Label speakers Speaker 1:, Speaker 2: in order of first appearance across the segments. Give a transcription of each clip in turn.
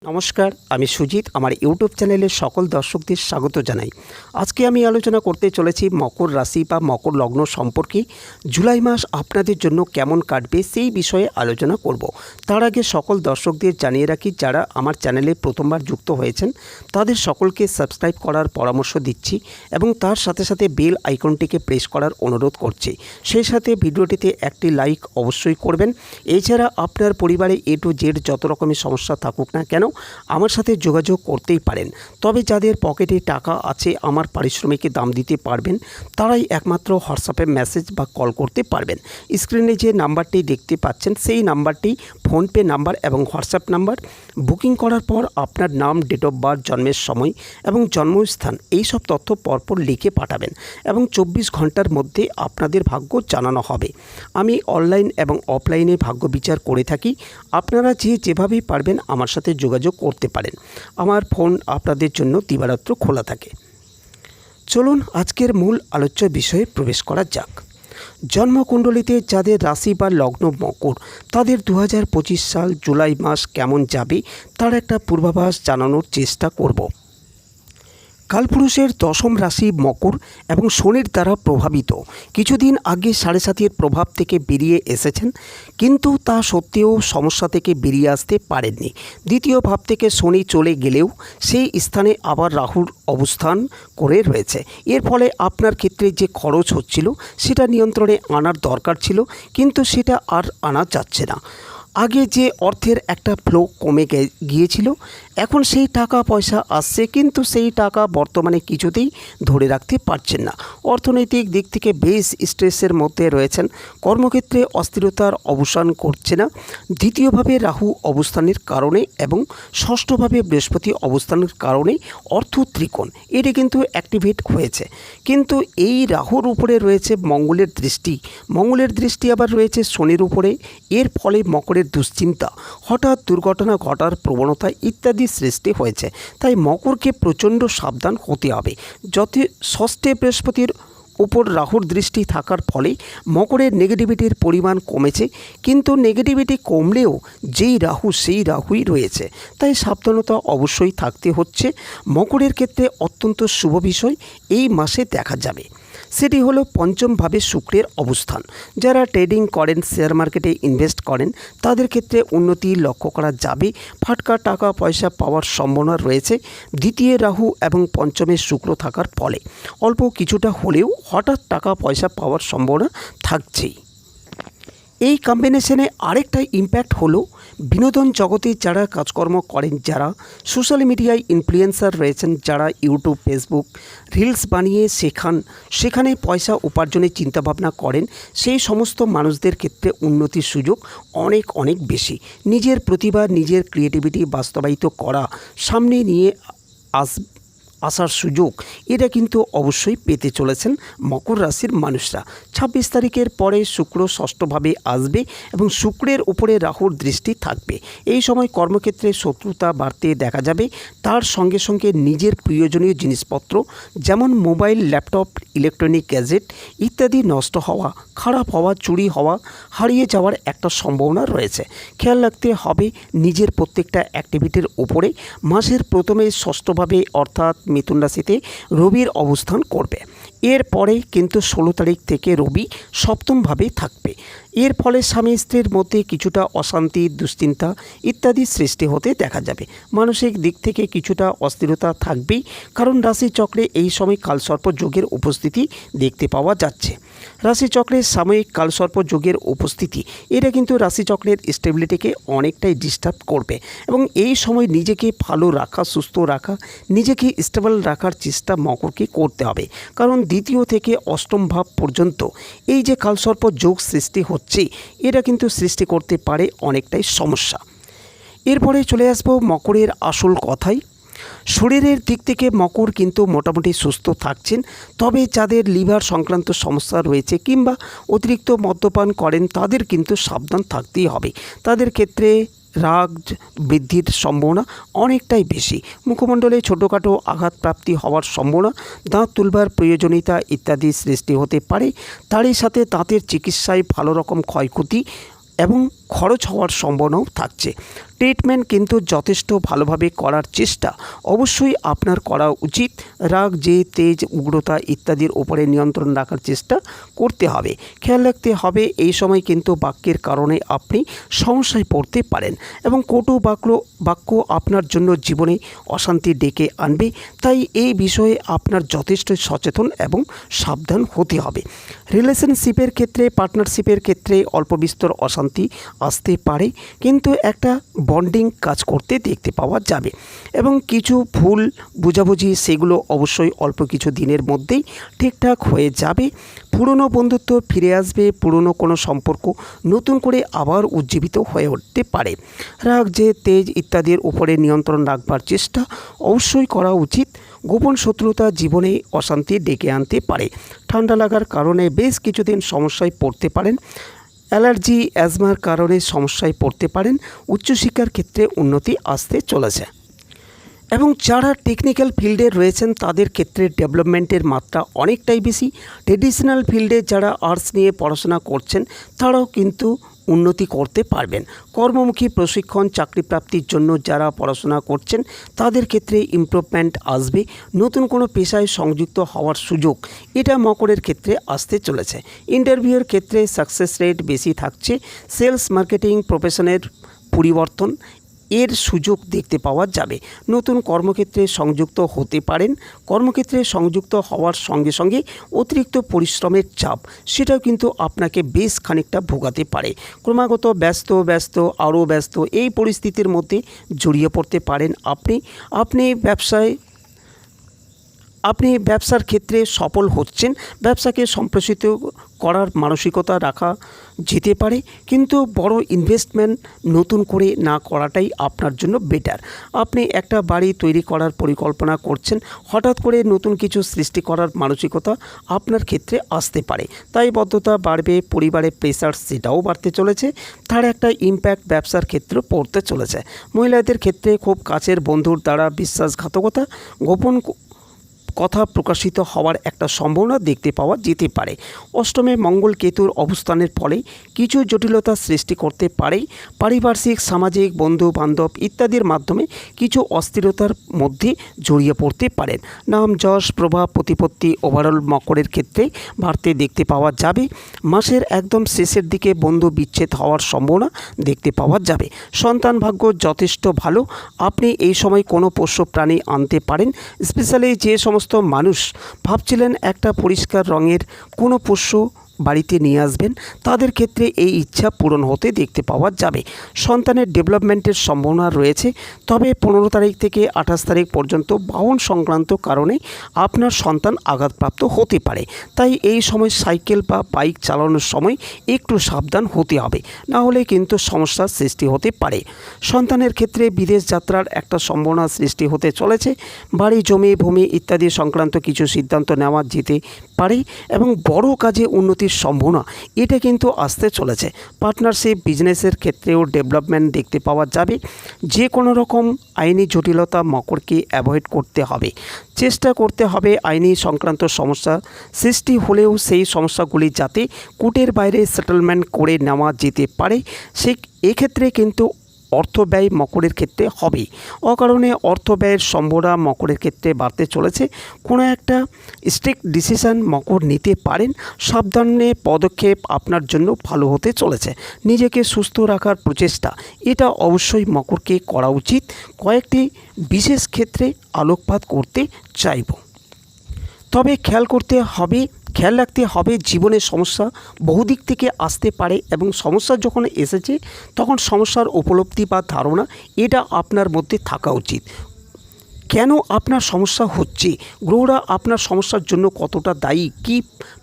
Speaker 1: নমস্কার, আমি সুজিত। আমার ইউটিউব চ্যানেলের সকল দর্শকদের স্বাগত জানাই। আজকে আমি আলোচনা করতে চলেছি মকর রাশি বা মকর লগ্ন সম্পর্কে। জুলাই মাস আপনাদের জন্য কেমন কাটবে সেই বিষয়ে আলোচনা করব। তার আগে সকল দর্শকদের জানিয়ে রাখি, যারা আমার চ্যানেলে প্রথমবার যুক্ত হয়েছেন তাদের সকলকে সাবস্ক্রাইব করার পরামর্শ দিচ্ছি এবং তার সাথে সাথে বেল আইকনটিকে প্রেস করার অনুরোধ করছি। সেই সাথে ভিডিওটিতে একটি লাইক অবশ্যই করবেন। এছাড়া আপনার পরিবারে A to Z যত রকমের সমস্যা থাকুক না কেন আমার সাথে যোগাযোগ করতেই পারেন। তবে যাদের পকেটে টাকা আছে, আমার পারিশ্রমিকে দাম দিতে পারবেন, তারাই একমাত্র হোয়াটসঅ্যাপে মেসেজ বা কল করতে পারবেন। স্ক্রিনে যে নাম্বারটি দেখতে পাচ্ছেন সেই নাম্বারটি ফোনপে নাম্বার এবং হোয়াটসঅ্যাপ নাম্বার। বুকিং করার পর আপনার নাম, ডেট অফ বার্থ, জন্মের সময় এবং জন্মস্থান এই সব তথ্য পরপর লিখে পাঠাবেন এবং 24 ঘন্টার মধ্যে আপনাদের ভাগ্য জানানো হবে। আমি অনলাইন এবং অফলাইনে ভাগ্য বিচার করে থাকি। আপনারা যেভাবেই পারবেন আমার সাথে যোগাযোগ করতে পারেন। আমার ফোন আপনাদের জন্য দিবারাত্র খোলা থাকে। চলুন আজকের মূল আলোচ্য বিষয়ে প্রবেশ করা যাক। জন্মকুণ্ডলিতে যাদের রাশি বা লগ্ন মকর, তাদের 2025 সাল জুলাই মাস কেমন যাবে তার একটা পূর্বাভাস জানানোর চেষ্টা করব। কালপুরুষের দশম রাশি মকর এবং শনির দ্বারা প্রভাবিত। কিছুদিন আগে 7.5-এর প্রভাব থেকে বেরিয়ে এসেছেন, কিন্তু তা সত্ত্বেও সমস্যা থেকে বেরিয়ে আসতে পারেননি। দ্বিতীয় ভাব থেকে শনি চলে গেলেও সেই স্থানে আবার রাহুর অবস্থান করে রয়েছে। এর ফলে আপনার ক্ষেত্রে যে খরচ হচ্ছিল সেটা নিয়ন্ত্রণে আনার দরকার ছিল, কিন্তু সেটা আর আনা যাচ্ছে না। আগে যে অর্থের একটা ফ্লো কমে গিয়েছিল, এখন সেই টাকা পয়সা আসছে, কিন্তু সেই টাকা বর্তমানে কিছুতেই ধরে রাখতে পারছেন না। অর্থনৈতিক দিক থেকে বেশ স্ট্রেসের মধ্যে রয়েছেন। কর্মক্ষেত্রে অস্থিরতার অবসান করছে না। দ্বিতীয়ভাবে রাহু অবস্থানের কারণে এবং ষষ্ঠভাবে বৃহস্পতি অবস্থানের কারণে অর্থ ত্রিকোণ এটি কিন্তু অ্যাক্টিভেট হয়েছে। কিন্তু এই রাহুর উপরে রয়েছে মঙ্গলের দৃষ্টি। মঙ্গলের দৃষ্টি আবার রয়েছে শনির উপরে। এর ফলে মকরের দুশ্চিন্তা, হঠাৎ দুর্ঘটনা ঘটার প্রবণতা ইত্যাদি সৃষ্টি হয়েছে। তাই মকরকে প্রচণ্ড সাবধান হতে হবে। ষষ্ঠে বৃহস্পতির উপর রাহুর দৃষ্টি থাকার ফলে মকরের নেগেটিভিটির পরিমাণ কমেছে, কিন্তু নেগেটিভিটি কমলেও যেই রাহু সেই রাহুই রয়েছে। তাই সাবধানতা অবশ্যই থাকতে হচ্ছে। মকরের ক্ষেত্রে অত্যন্ত শুভ বিষয় এই মাসে দেখা যাবে, সেটি হলো পঞ্চমভাবে শুক্রের অবস্থান। যারা ট্রেডিং করেন, শেয়ার মার্কেটে ইনভেস্ট করেন, তাদের ক্ষেত্রে উন্নতি লক্ষ্য করা যাবে। ফাটকা টাকা পয়সা পাওয়ার সম্ভাবনা রয়েছে দ্বিতীয় রাহু এবং পঞ্চমে শুক্র থাকার ফলে। অল্প কিছুটা হলেও হঠাৎ টাকা পয়সা পাওয়ার সম্ভাবনা থাকছেই। এই কম্বিনেশনে আরেকটা ইম্প্যাক্ট হলো বিনোদন জগতে যারা কাজকর্ম করেন, যারা সোশ্যাল মিডিয়ায় ইনফ্লুয়েন্সার রয়েছেন, যারা ইউটিউব, ফেসবুক রিলস বানিয়ে সেখানে পয়সা উপার্জনের চিন্তাভাবনা করেন, সেই সমস্ত মানুষদের ক্ষেত্রে উন্নতির সুযোগ অনেক অনেক বেশি। নিজের প্রতিভা, নিজের ক্রিয়েটিভিটি বাস্তবায়িত করা, সামনে নিয়ে আসার সুযোগ এটা কিন্তু অবশ্যই পেতে চলেছেন মকর রাশির মানুষরা। 26 তারিখের পরে শুক্র ষষ্ঠভাবে আসবে এবং শুক্রের উপরে রাহুর দৃষ্টি থাকবে। এই সময় কর্মক্ষেত্রে শত্রুতা বাড়তে দেখা যাবে। তার সঙ্গে সঙ্গে নিজের প্রয়োজনীয় জিনিসপত্র যেমন মোবাইল, ল্যাপটপ, ইলেকট্রনিক গ্যাজেট ইত্যাদি নষ্ট হওয়া, খারাপ হওয়া, চুরি হওয়া, হারিয়ে যাওয়ার একটা সম্ভাবনা রয়েছে। খেয়াল রাখতে হবে নিজের প্রত্যেকটা অ্যাক্টিভিটির উপরে। মাসের প্রথমে ষষ্ঠভাবে অর্থাৎ মিথুন রাশিতে রবির অবস্থান করবে। এরপরে কিন্তু 16 তারিখ থেকে রবি সপ্তমভাবে থাকবে। এর ফলে স্বামী স্ত্রীর মধ্যে কিছুটা অশান্তি, দুশ্চিন্তা ইত্যাদি সৃষ্টি হতে দেখা যাবে। মানসিক দিক থেকে কিছুটা অস্থিরতা থাকবেই, কারণ রাশিচক্রে এই সময় কালসর্প যোগের উপস্থিতি দেখতে পাওয়া যাচ্ছে। রাশিচক্রের সাময়িক কালসর্প যোগের উপস্থিতি এটা কিন্তু রাশিচক্রের স্টেবিলিটিকে অনেকটাই ডিস্টার্ব করবে এবং এই সময় নিজেকে ভালো রাখা, সুস্থ রাখা, নিজেকে স্টেবল রাখার চেষ্টা মকরকে করতে হবে। কারণ দ্বিতীয় থেকে অষ্টম ভাব পর্যন্ত এই যে কালসর্প যোগ সৃষ্টি হচ্ছে এটা কিন্তু সৃষ্টি করতে পারে অনেকটাই সমস্যা। এরপরে চলে আসবো মকরের আসল কথায়। শরীরের দিক থেকে মকর কিন্তু মোটামুটি সুস্থ থাকছেন। তবে যাদের লিভার সংক্রান্ত সমস্যা রয়েছে কিংবা অতিরিক্ত মদ্যপান করেন, তাদের কিন্তু সাবধান থাকতেই হবে। তাদের ক্ষেত্রে রাগ বৃদ্ধির সম্ভাবনা অনেকটাই বেশি। মুখমণ্ডলে ছোটোখাটো আঘাতপ্রাপ্তি হওয়ার সম্ভাবনা, দাঁত তুলবার প্রয়োজনীয়তা ইত্যাদি সৃষ্টি হতে পারে। তারই সাথে দাঁতের চিকিৎসায় ভালো রকম ক্ষয়ক্ষতি এবং খরচ হওয়ার সম্ভাবনাও থাকছে। ট্রিটমেন্ট কিন্তু যথেষ্ট ভালোভাবে করার চেষ্টা অবশ্যই আপনার করা উচিত। রাগ, জেদ, তেজ, উগ্রতা ইত্যাদির ওপরে নিয়ন্ত্রণ রাখার চেষ্টা করতে হবে। খেয়াল রাখতে হবে এই সময় কিন্তু বাক্যের কারণে আপনি সমস্যায় পড়তে পারেন এবং কটু বাক্য আপনার জন্য জীবনে অশান্তি ডেকে আনবে। তাই এই বিষয়ে আপনার যথেষ্ট সচেতন এবং সাবধান হতে হবে। রিলেশনশিপের ক্ষেত্রে, পার্টনারশিপের ক্ষেত্রে অল্প বিস্তর অশান্তি আসতে পারে, কিন্তু একটা বন্ডিং কাজ করতে দেখতে পাওয়া যাবে এবং কিছু ভুল বোঝাবুঝি সেগুলো অবশ্যই অল্প কিছু দিনের মধ্যেই ঠিকঠাক হয়ে যাবে। পুরনো বন্ধুত্ব ফিরে আসবে, পুরনো কোনো সম্পর্ক নতুন করে আবার উজ্জীবিত হয়ে উঠতে পারে। রাগ, জেদ, তেজ ইত্যাদির উপরে নিয়ন্ত্রণ রাখবার চেষ্টা অবশ্যই করা উচিত। গোপন শত্রুতা জীবনে অশান্তি ডেকে আনতে পারে। ঠান্ডা লাগার কারণে বেশ কিছুদিন সমস্যায় পড়তে পারেন। অ্যালার্জি, অ্যাজমার কারণে সমস্যায় পড়তে পারেন। উচ্চশিক্ষার ক্ষেত্রে উন্নতি আসতে চলেছে এবং যারা টেকনিক্যাল ফিল্ডে রয়েছেন তাদের ক্ষেত্রে ডেভেলপমেন্টের মাত্রা অনেকটাই বেশি। ট্রেডিশনাল ফিল্ডে যারা আর্টস নিয়ে পড়াশোনা করছেন তারাও কিন্তু উন্নতি করতে পারবেন। কর্মমুখী প্রশিক্ষণ, চাকরি প্রাপ্তির জন্য যারা পড়াশোনা করছেন তাদের ক্ষেত্রে ইমপ্রুভমেন্ট আসবে। নতুন কোনো পেশায় সংযুক্ত হওয়ার সুযোগ এটা মকরের ক্ষেত্রে আসতে চলেছে। ইন্টারভিউয়ের ক্ষেত্রে সাকসেস রেট বেশি থাকছে। সেলস, মার্কেটিং প্রফেশনের পরিবর্তন এর সুযোগ দেখতে পাওয়া যাবে। নতুন কর্মক্ষেত্রে সংযুক্ত হতে পারেন। কর্মক্ষেত্রে সংযুক্ত হওয়ার সঙ্গে সঙ্গে অতিরিক্ত পরিশ্রমের চাপ সেটাও কিন্তু আপনাকে বেশ খানিকটা ভোগাতে পারে। ক্রমাগত ব্যস্ত আরও ব্যস্ত এই পরিস্থিতির মধ্যে জড়িয়ে পড়তে পারেন আপনি ব্যবসার ক্ষেত্রে সফল হচ্ছেন। ব্যবসাকে সম্প্রসারিত করার মানসিকতা রাখা যেতে পারে, কিন্তু বড় ইনভেস্টমেন্ট নতুন করে না করাটাই আপনার জন্য বেটার। আপনি একটা বাড়ি তৈরি করার পরিকল্পনা করছেন, হঠাৎ করে নতুন কিছু সৃষ্টি করার মানসিকতা আপনার ক্ষেত্রে আসতে পারে। দায়বদ্ধতা বাড়বে, পরিবারের প্রেসার সেটাও বাড়তে চলেছে। তার একটা ইম্প্যাক্ট ব্যবসার ক্ষেত্রে পড়তে চলেছে। মহিলাদের ক্ষেত্রে খুব কাছের বন্ধুর দ্বারা বিশ্বাসঘাতকতা, গোপন কথা প্রকাশিত হওয়ার একটা সম্ভাবনা দেখতে পাওয়া যেতে পারে। অষ্টমে মঙ্গল কেতুর অবস্থানের ফলে কিছু জটিলতা সৃষ্টি করতে পারে। পারিপার্শ্বিক, সামাজিক, বন্ধু বান্ধব ইত্যাদির মাধ্যমে কিছু অস্থিরতার মধ্যে জড়িয়ে পড়তে পারেন। নাম, যশ, প্রভাব, প্রতিপত্তি ওভারঅল মকরের ক্ষেত্রে বাড়তে দেখতে পাওয়া যাবে। মাসের একদম শেষের দিকে বন্ধু বিচ্ছেদ হওয়ার সম্ভাবনা দেখতে পাওয়া যাবে। সন্তান ভাগ্য যথেষ্ট ভালো। আপনি এই সময় কোনো পোষ্য প্রাণী আনতে পারেন। স্পেশালি যে সমস্ত মানুষ ভাবছিলেন একটা পরিষ্কার রঙের কোনো পোষ্য বাড়িতে নিয়ে আসবেন, তাদের ক্ষেত্রে এই ইচ্ছা পূরণ হতে দেখতে পাওয়া যাবে। সন্তানের ডেভেলপমেন্টের সম্ভাবনা রয়েছে, তবে 15 তারিখ থেকে 28 তারিখ পর্যন্ত বাহন সংক্রান্ত কারণে আপনার সন্তান আঘাতপ্রাপ্ত হতে পারে। তাই এই সময় সাইকেল বা বাইক চালানোর সময় একটু সাবধান হতে হবে, না হলে কিন্তু সমস্যার সৃষ্টি হতে পারে। সন্তানের ক্ষেত্রে বিদেশ যাত্রার একটা সম্ভাবনা সৃষ্টি হতে চলেছে। বাড়ি, জমি, ভূমি ইত্যাদি সংক্রান্ত কিছু সিদ্ধান্ত নেওয়া যেতে পারে এবং বড় কাজে উন্নতির সম্ভাবনা এটা কিন্তু আসতে চলেছে। পার্টনারশিপ, বিজনেসের ক্ষেত্রেও ডেভেলপমেন্ট দেখতে পাওয়া যাবে। যে কোনো রকম আইনি জটিলতা মকরকে অ্যাভয়েড করতে হবে। চেষ্টা করতে হবে আইনি সংক্রান্ত সমস্যা সৃষ্টি হলেও সেই সমস্যাগুলি যাতে কোর্টের বাইরে সেটেলমেন্ট করে নেওয়া যেতে পারে। এক্ষেত্রে কিন্তু অর্থ ব্যয় মকরের ক্ষেত্রে হবে। অকারণে অর্থ ব্যয়ের সম্ভাবনা মকরের ক্ষেত্রে বাড়তে চলেছে। কোনো একটা স্ট্রিক্ট ডিসিশান মকর নিতে পারেন। সাবধানে পদক্ষেপ আপনার জন্য ভালো হতে চলেছে। নিজেকে সুস্থ রাখার প্রচেষ্টা এটা অবশ্যই মকরকে করা উচিত। কয়েকটি বিশেষ ক্ষেত্রে আলোকপাত করতে চাইব, তবে খেয়াল রাখতে হবে জীবনের সমস্যা বহুদিক থেকে আসতে পারে এবং সমস্যা যখন এসেছে তখন সমস্যার উপলব্ধি বা ধারণা এটা আপনার মধ্যে থাকা উচিত। কেন আপনার সমস্যা হচ্ছে, গ্রহরা আপনার সমস্যার জন্য কতটা দায়ী, কী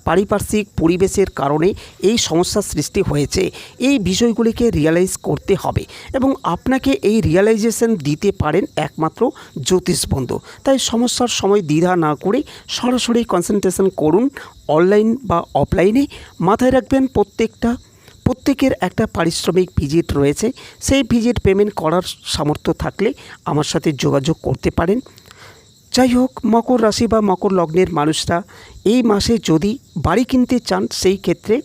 Speaker 1: পারিপার্শ্বিক পরিবেশের কারণে এই সমস্যার সৃষ্টি হয়েছে, এই বিষয়গুলিকে রিয়ালাইজ করতে হবে এবং আপনাকে এই রিয়ালাইজেশন দিতে পারেন একমাত্র জ্যোতিষ বন্ধু। তাই সমস্যার সময় দ্বিধা না করে সরাসরি কনসেন্ট্রেশন করুন, অনলাইন বা অফলাইনে। মাথায় রাখবেন প্রত্যেকের একটা পারিশ্রমিক ভিজিট রয়েছে। সেই ভিজিট পেমেন্ট করার সামর্থ্য থাকলে আমার সাথে যোগাযোগ করতে পারেন। যাই হোক, মকর রাশি বা মকর লগ্নের মানুষরা এই মাসে যদি বাড়ি কিনতে চান, সেই ক্ষেত্রে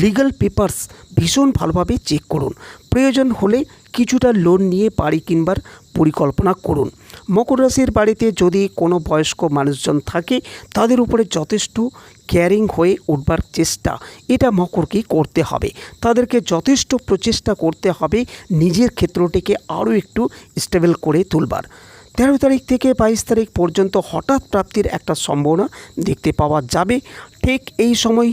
Speaker 1: লিগ্যাল পেপারস ভীষণ ভালোভাবে চেক করুন। প্রয়োজন হলে কিছুটা লোন নিয়ে বাড়ি কিনবার পরিকল্পনা করুন। মকর রাশির বাড়িতে যদি কোনো বয়স্ক মানুষজন থাকে, তাদের উপরে যথেষ্ট কেয়ারিং হয়ে উঠবার চেষ্টা এটা মকরকেই করতে হবে। তাদেরকে যথেষ্ট প্রচেষ্টা করতে হবে নিজের ক্ষেত্রটিকে আরও একটু স্টেবল করে তুলবার। 13 তারিখ থেকে 22 তারিখ পর্যন্ত হঠাৎ প্রাপ্তির একটা সম্ভাবনা দেখতে পাওয়া যাবে। ঠিক এই সময়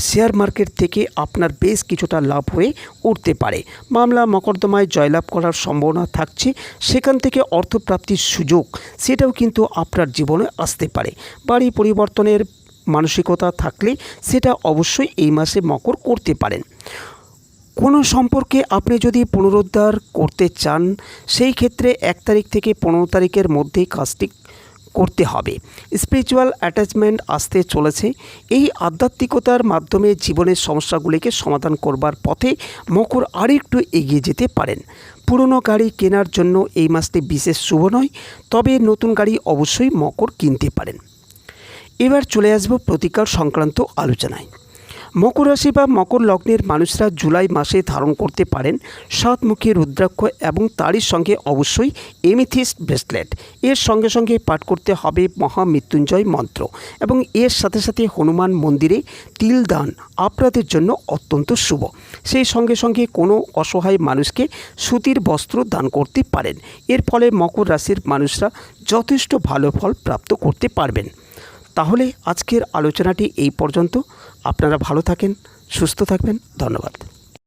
Speaker 1: শেয়ার মার্কেট থেকে আপনার বেশ কিছুটা লাভ হয়ে উঠতে পারে। মামলা মকদ্দমায় জয়লাভ করার সম্ভাবনা থাকছে। সেখান থেকে অর্থপ্রাপ্তির সুযোগ সেটাও কিন্তু আপনার জীবনে আসতে পারে। বাড়ি পরিবর্তনের মানসিকতা থাকলে সেটা অবশ্যই এই মাসে মকর করতে পারেন। কোনো সম্পর্কে আপনি যদি পুনরুদ্ধার করতে চান, সেই ক্ষেত্রে 1 তারিখ থেকে 15 তারিখের মধ্যেই কাজটি করতে হবে। স্পিরিচুয়াল অ্যাটাচমেন্ট আসতে চলেছে। এই আধ্যাত্মিকতার মাধ্যমে জীবনের সমস্যাগুলিকে সমাধান করবার পথে মকর আরেকটু এগিয়ে যেতে পারেন। পুরনো গাড়ি কেনার জন্য এই মাসটি বিশেষ শুভ নয়, তবে নতুন গাড়ি অবশ্যই মকর কিনতে পারেন। এবার চলে আসব প্রতিকার সংক্রান্ত আলোচনায়। মকর রাশি বা মকর লগ্নের মানুষরা জুলাই মাসে ধারণ করতে পারেন 7 মুখী রুদ্রাক্ষ এবং তারই সঙ্গে অবশ্যই এমিথিস্ট ব্রেসলেট। এর সঙ্গে সঙ্গে পাঠ করতে হবে মহামৃত্যুঞ্জয় মন্ত্র এবং এর সাথে সাথে হনুমান মন্দিরে তিল দান আপনাদের জন্য অত্যন্ত শুভ। সেই সঙ্গে সঙ্গে কোনো অসহায় মানুষকে সুতির বস্ত্র দান করতে পারেন। এর ফলে মকর রাশির মানুষরা যথেষ্ট ভালো ফল প্রাপ্ত করতে পারবেন। তাহলে আজকের আলোচনাটি এই পর্যন্ত। আপনারা ভালো থাকেন, সুস্থ থাকবেন। ধন্যবাদ।